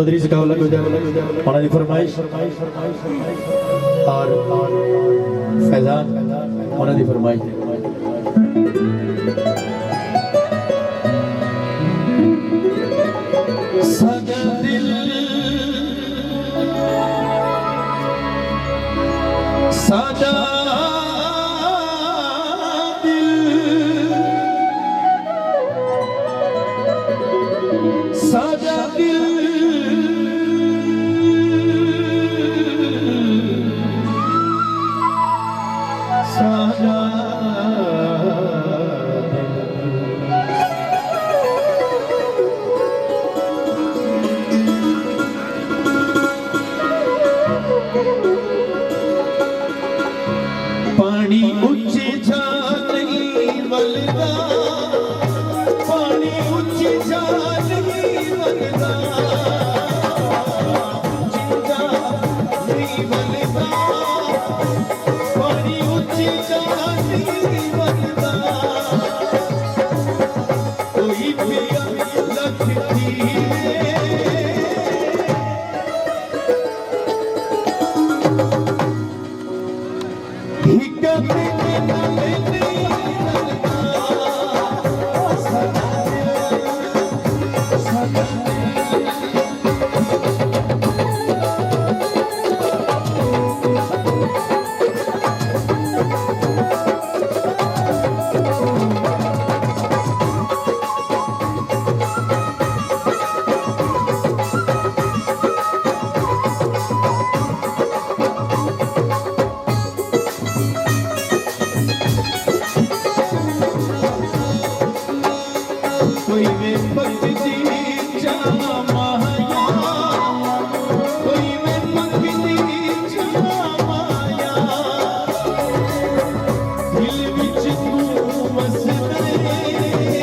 चौधरी से कहा पढ़ा जी फरमाइश और फैजान पढ़ा जी फरमाइश सादा दिल सादा सादा दिल सादा पानी ऊंची जा नहीं वलदा पानी ऊंची जा नहीं वलदा नहीं वलदा पानी ऊंची जा नहीं वलदा कोई पिया लगती कोई वे पकड़ी जामा माया कोई वे पकड़ी जामा माया दिल विच तू वसदे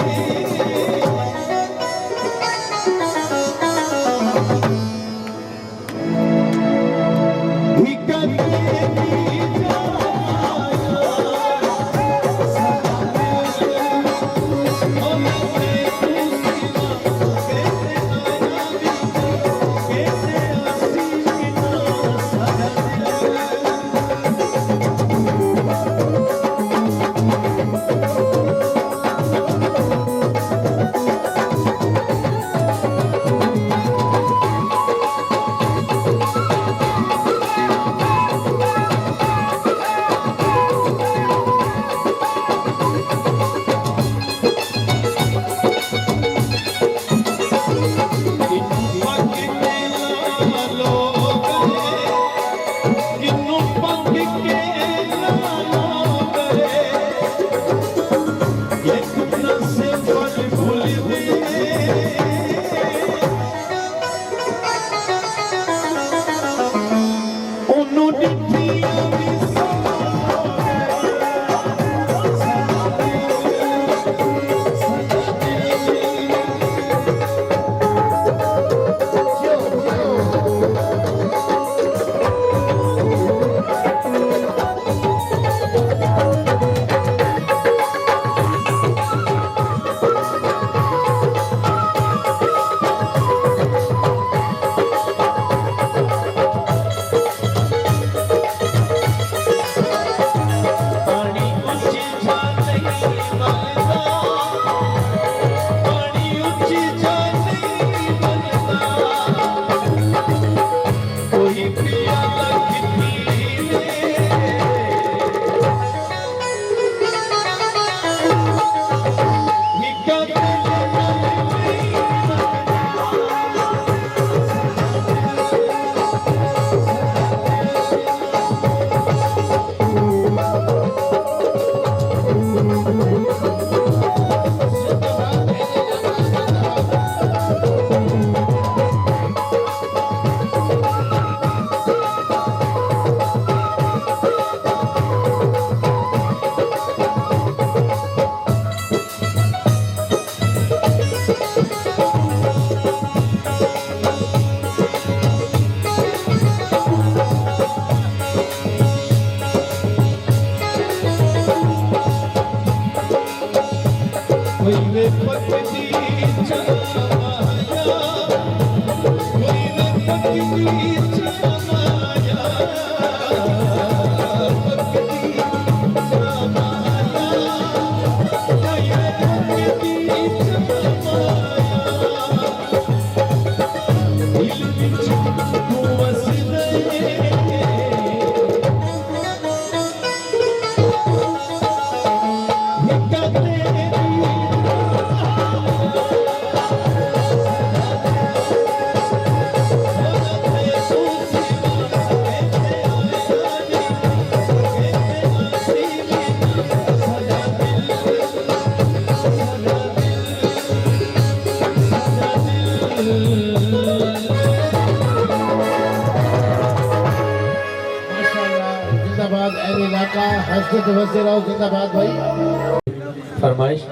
कोई वे पकड़ी जामा माया कोई तू बस जिंदाबाद अहले इलाका हजरत वज़ीर जिंदाबाद भाई। फरमाइश